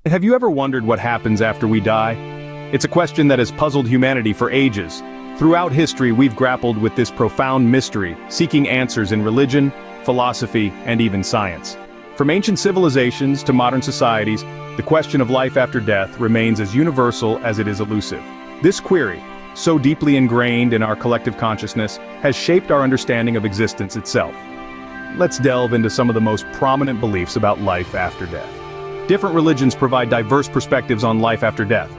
Have you ever wondered what happens after we die? It's a question that has puzzled humanity for ages. Throughout history, we've grappled with this profound mystery, seeking answers in religion, philosophy, and even science. From ancient civilizations to modern societies, the question of life after death remains as universal as it is elusive. This query, so deeply ingrained in our collective consciousness, has shaped our understanding of existence itself. Let's delve into some of the most prominent beliefs about life after death. Different religions provide diverse perspectives on life after death.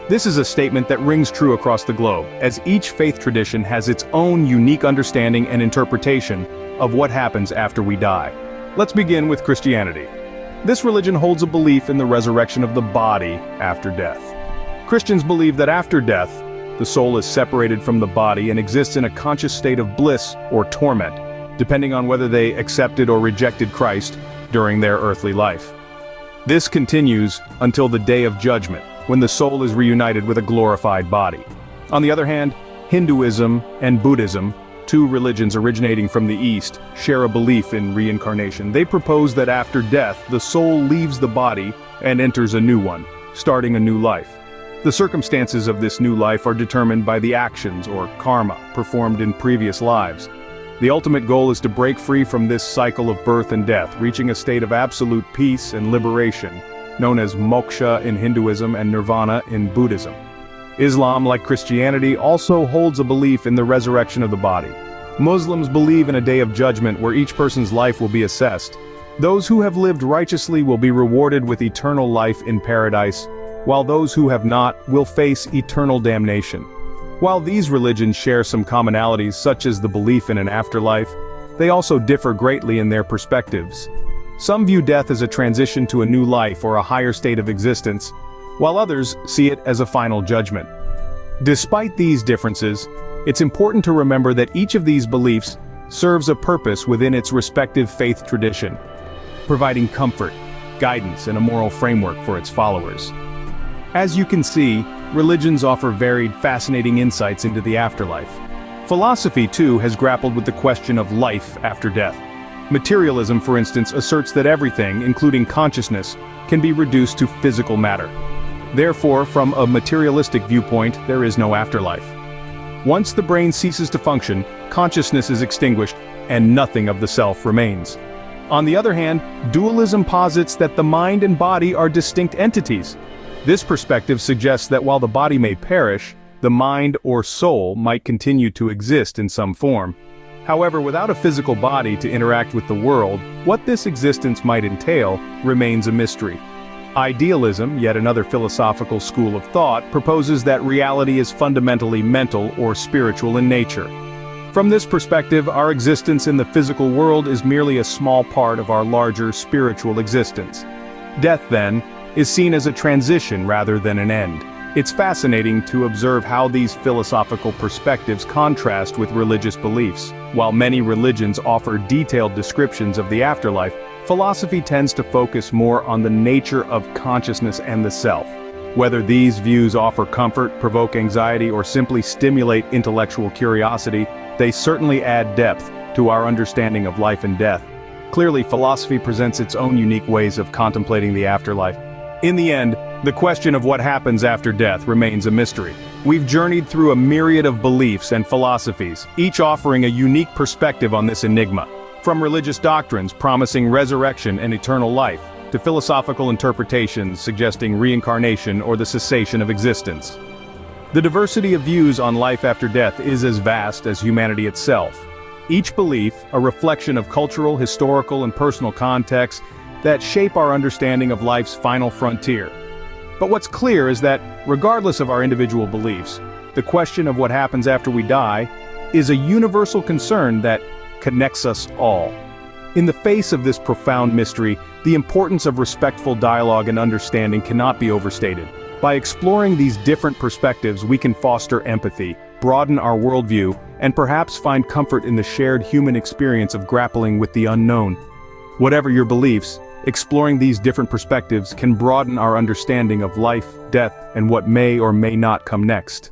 This is a statement that rings true across the globe, as each faith tradition has its own unique understanding and interpretation of what happens after we die. Let's begin with Christianity. This religion holds a belief in the resurrection of the body after death. Christians believe that after death, the soul is separated from the body and exists in a conscious state of bliss or torment, depending on whether they accepted or rejected Christ during their earthly life. This continues until the day of judgment, when the soul is reunited with a glorified body. On the other hand, Hinduism and Buddhism, two religions originating from the East, share a belief in reincarnation. They propose that after death, the soul leaves the body and enters a new one, starting a new life. The circumstances of this new life are determined by the actions, or karma, performed in previous lives. The ultimate goal is to break free from this cycle of birth and death, reaching a state of absolute peace and liberation, known as moksha in Hinduism and nirvana in Buddhism. Islam, like Christianity, also holds a belief in the resurrection of the body. Muslims believe in a day of judgment where each person's life will be assessed. Those who have lived righteously will be rewarded with eternal life in paradise, while those who have not will face eternal damnation. While these religions share some commonalities such as the belief in an afterlife, they also differ greatly in their perspectives. Some view death as a transition to a new life or a higher state of existence, while others see it as a final judgment. Despite these differences, it's important to remember that each of these beliefs serves a purpose within its respective faith tradition, providing comfort, guidance, and a moral framework for its followers. As you can see, religions offer varied, fascinating insights into the afterlife. Philosophy, too, has grappled with the question of life after death. Materialism, for instance, asserts that everything, including consciousness, can be reduced to physical matter. Therefore, from a materialistic viewpoint, there is no afterlife. Once the brain ceases to function, consciousness is extinguished, and nothing of the self remains. On the other hand, dualism posits that the mind and body are distinct entities. This perspective suggests that while the body may perish, the mind or soul might continue to exist in some form. However, without a physical body to interact with the world, what this existence might entail remains a mystery. Idealism, yet another philosophical school of thought, proposes that reality is fundamentally mental or spiritual in nature. From this perspective, our existence in the physical world is merely a small part of our larger spiritual existence. Death, then, is seen as a transition rather than an end. It's fascinating to observe how these philosophical perspectives contrast with religious beliefs. While many religions offer detailed descriptions of the afterlife, philosophy tends to focus more on the nature of consciousness and the self. Whether these views offer comfort, provoke anxiety, or simply stimulate intellectual curiosity, they certainly add depth to our understanding of life and death. Clearly, philosophy presents its own unique ways of contemplating the afterlife. In the end, the question of what happens after death remains a mystery. We've journeyed through a myriad of beliefs and philosophies, each offering a unique perspective on this enigma. From religious doctrines promising resurrection and eternal life, to philosophical interpretations suggesting reincarnation or the cessation of existence. The diversity of views on life after death is as vast as humanity itself. Each belief, a reflection of cultural, historical, and personal contexts that shape our understanding of life's final frontier. But what's clear is that, regardless of our individual beliefs, the question of what happens after we die is a universal concern that connects us all. In the face of this profound mystery, the importance of respectful dialogue and understanding cannot be overstated. By exploring these different perspectives, we can foster empathy, broaden our worldview, and perhaps find comfort in the shared human experience of grappling with the unknown. Whatever your beliefs, exploring these different perspectives can broaden our understanding of life, death, and what may or may not come next.